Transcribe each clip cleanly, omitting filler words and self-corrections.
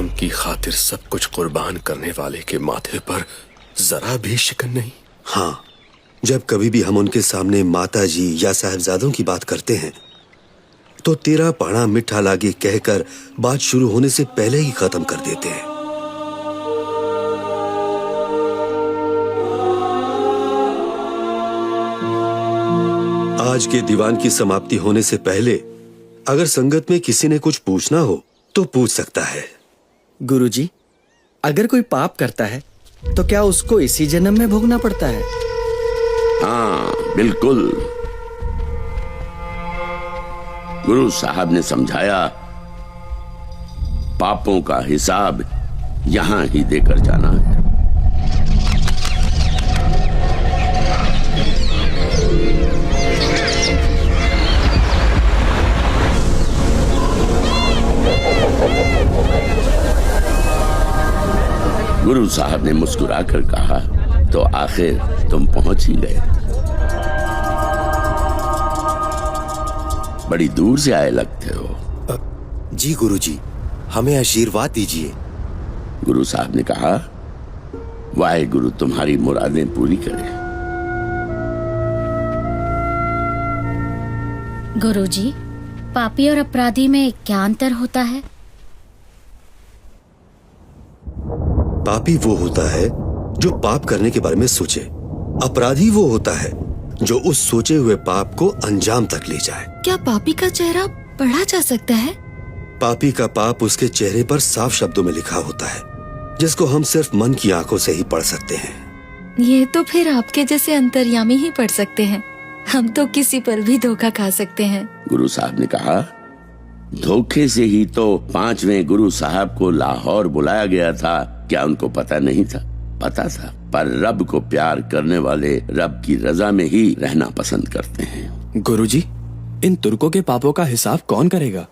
कौम की खातिर सब कुछ कुर्बान करने वाले के माथे पर जरा भी शिकन नहीं। हाँ, जब कभी भी हम उनके सामने माता जी या साहबजादों की बात करते हैं तो तेरा पाना मिठा लागे कहकर बात शुरू होने से पहले ही खत्म कर देते हैं। आज के दीवान की समाप्ति होने से पहले अगर संगत में किसी ने कुछ पूछना हो तो पूछ सकता है। गुरुजी, अगर कोई पाप करता है तो क्या उसको इसी जन्म में भोगना पड़ता है? हाँ, बिल्कुल। गुरु साहब ने समझाया, पापों का हिसाब यहां ही देकर जाना है। गुरु साहब ने मुस्कुराकर कहा, तो आखिर तुम पहुंच ही गए। बड़ी दूर से आए लगते हो। जी गुरुजी, हमें आशीर्वाद दीजिए। गुरु साहब ने कहा, वाहेगुरु तुम्हारी मुरादें पूरी करे। गुरुजी, पापी और अपराधी में क्या अंतर होता है? पापी वो होता है जो पाप करने के बारे में सोचे, अपराधी वो होता है जो उस सोचे हुए पाप को अंजाम तक ले जाए। क्या पापी का चेहरा पढ़ा जा सकता है? पापी का पाप उसके चेहरे पर साफ शब्दों में लिखा होता है, जिसको हम सिर्फ मन की आंखों से ही पढ़ सकते हैं। ये तो फिर आपके जैसे अंतर्यामी ही पढ़ सकते हैं। हम तो किसी पर भी धोखा खा सकते हैं। गुरु साहब ने कहा, धोखे से ही तो 5वें गुरु साहब को लाहौर बुलाया गया था। क्या उनको पता नहीं था? पता था, पर रब को प्यार करने वाले रब की रजा में ही रहना पसंद करते हैं। गुरुजी, इन तुर्कों के पापों का हिसाब कौन करेगा?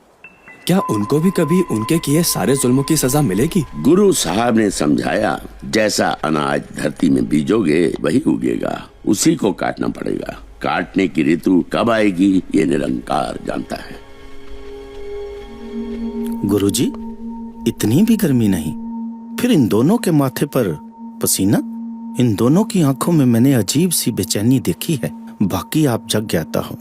क्या उनको भी कभी उनके किए सारे जुल्मों की सजा मिलेगी? गुरु साहब ने समझाया, जैसा अनाज धरती में बीजोगे वही उगेगा, उसी को काटना पड़ेगा। काटने की ऋतु कब आएगी ये निरंकार जानता है। गुरुजी, इतनी भी गर्मी नहीं। फिर इन दोनों के माथे पर पसीना, इन दोनों की आंखों में मैंने अजीब सी बेचैनी देखी है। बाकी आप जग ज्ञाता हो।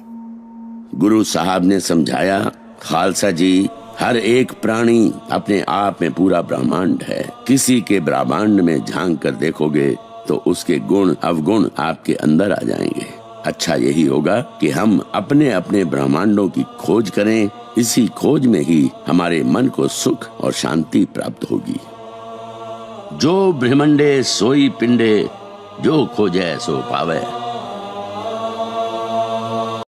गुरु साहब ने समझाया, खालसा जी, हर एक प्राणी अपने आप में पूरा ब्रह्मांड है। किसी के ब्रह्मांड में झांक कर देखोगे तो उसके गुण अवगुण आपके अंदर आ जाएंगे। अच्छा यही होगा कि हम अपने अपने ब्रह्मांडों की खोज करें। इसी खोज में ही हमारे मन को सुख और शांति प्राप्त होगी। जो ब्रह्मंडे सोई पिंडे, जो खोजे सो पावे।